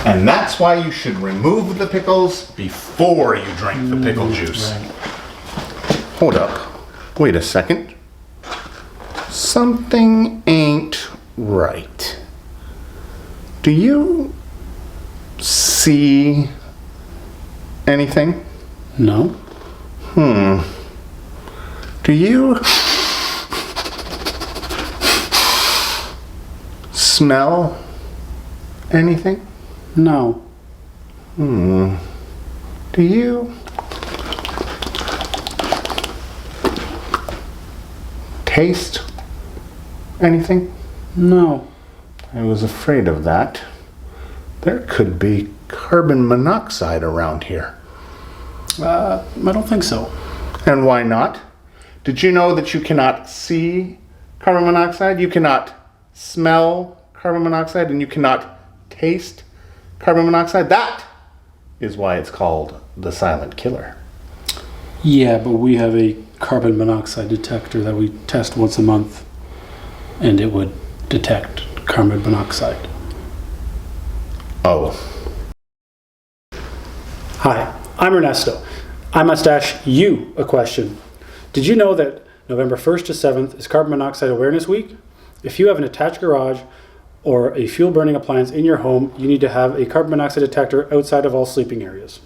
And that's why you should remove the pickles before you drink the pickle juice. Right. Hold up. Wait a second. Something ain't right. Do you see anything? No. Do you smell anything? No. Do you taste anything? No. I was afraid of that. There could be carbon monoxide around here. I don't think so. And why not? Did you know that you cannot see carbon monoxide? You cannot smell carbon monoxide, and you cannot taste carbon monoxide? That is why it's called the silent killer. Yeah, but we have a carbon monoxide detector that we test once a month, and it would detect carbon monoxide. Oh. Hi, I'm Ernesto. I must ask you a question. Did you know that November 1st to 7th is Carbon Monoxide Awareness Week? If you have an attached garage or a fuel burning appliance in your home, you need to have a carbon monoxide detector outside of all sleeping areas.